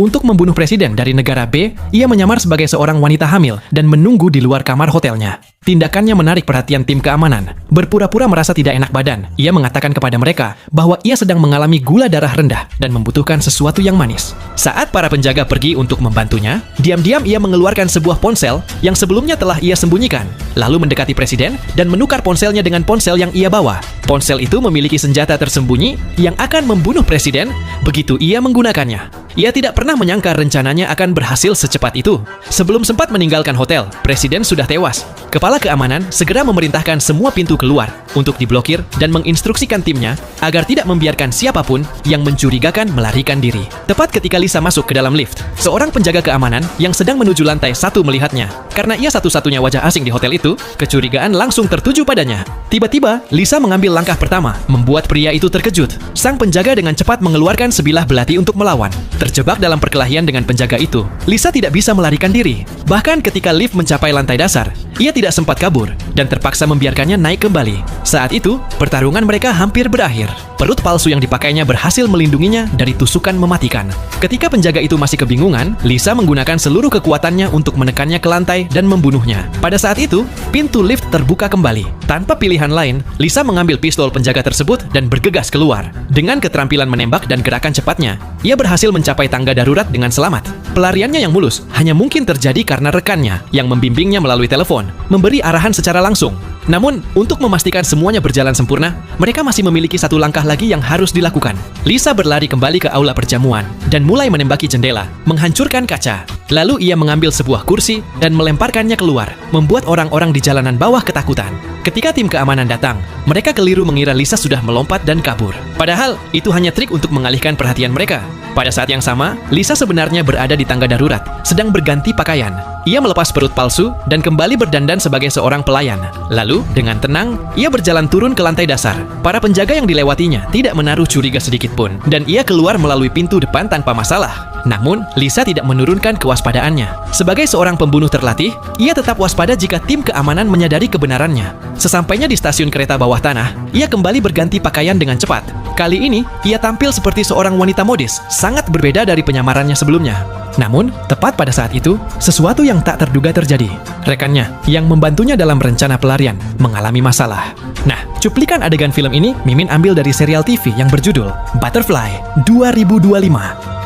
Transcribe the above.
Untuk membunuh presiden dari negara B, ia menyamar sebagai seorang wanita hamil dan menunggu di luar kamar hotelnya. Tindakannya menarik perhatian tim keamanan. Berpura-pura merasa tidak enak badan, ia mengatakan kepada mereka bahwa ia sedang mengalami gula darah rendah dan membutuhkan sesuatu yang manis. Saat para penjaga pergi untuk membantunya, diam-diam ia mengeluarkan sebuah ponsel yang sebelumnya telah ia sembunyikan, lalu mendekati presiden dan menukar ponselnya dengan ponsel yang ia bawa. Ponsel itu memiliki senjata tersembunyi yang akan membunuh presiden begitu ia menggunakannya. Ia tidak pernah menyangka rencananya akan berhasil secepat itu. Sebelum sempat meninggalkan hotel, presiden sudah tewas. Kepala keamanan segera memerintahkan semua pintu keluar untuk diblokir dan menginstruksikan timnya agar tidak membiarkan siapapun yang mencurigakan melarikan diri. Tepat ketika Lisa masuk ke dalam lift, seorang penjaga keamanan yang sedang menuju lantai 1 melihatnya. Karena ia satu-satunya wajah asing di hotel itu, kecurigaan langsung tertuju padanya. Tiba-tiba, Lisa mengambil langkah pertama, membuat pria itu terkejut. Sang penjaga dengan cepat mengeluarkan sebilah belati untuk melawan. Terjebak dalam perkelahian dengan penjaga itu, Lisa tidak bisa melarikan diri. Bahkan ketika lift mencapai lantai dasar, ia tidak sempat kabur dan terpaksa membiarkannya naik kembali. Saat itu, pertarungan mereka hampir berakhir. Perut palsu yang dipakainya berhasil melindunginya dari tusukan mematikan. Ketika penjaga itu masih kebingungan, Lisa menggunakan seluruh kekuatannya untuk menekannya ke lantai dan membunuhnya. Pada saat itu, pintu lift terbuka kembali. Tanpa pilihan lain, Lisa mengambil pistol penjaga tersebut dan bergegas keluar. Dengan keterampilan menembak dan gerakan cepatnya, ia berhasil mencapai tangga darurat dengan selamat. Pelariannya yang mulus hanya mungkin terjadi karena rekannya yang membimbingnya melalui telepon, memberi arahan secara langsung. Namun, untuk memastikan semuanya berjalan sempurna, mereka masih memiliki satu langkah lagi yang harus dilakukan. Lisa berlari kembali ke aula perjamuan dan mulai menembaki jendela, menghancurkan kaca. Lalu ia mengambil sebuah kursi dan melemparkannya keluar, membuat orang-orang di jalanan bawah ketakutan. Ketika tim keamanan datang, mereka keliru mengira Lisa sudah melompat dan kabur. Padahal, itu hanya trik untuk mengalihkan perhatian mereka. Pada saat yang sama, Lisa sebenarnya berada di tangga darurat, sedang berganti pakaian. Ia melepas perut palsu dan kembali berdandan sebagai seorang pelayan. Lalu, dengan tenang, ia berjalan turun ke lantai dasar. Para penjaga yang dilewatinya tidak menaruh curiga sedikit pun, dan ia keluar melalui pintu depan tanpa masalah. Namun, Lisa tidak menurunkan kewaspadaannya. Sebagai seorang pembunuh terlatih, ia tetap waspada jika tim keamanan menyadari kebenarannya. Sesampainya di stasiun kereta bawah tanah, ia kembali berganti pakaian dengan cepat. Kali ini, ia tampil seperti seorang wanita modis, sangat berbeda dari penyamarannya sebelumnya. Namun, tepat pada saat itu, sesuatu yang tak terduga terjadi. Rekannya, yang membantunya dalam rencana pelarian, mengalami masalah. Nah, cuplikan adegan film ini Mimin ambil dari serial TV yang berjudul Butterfly 2025.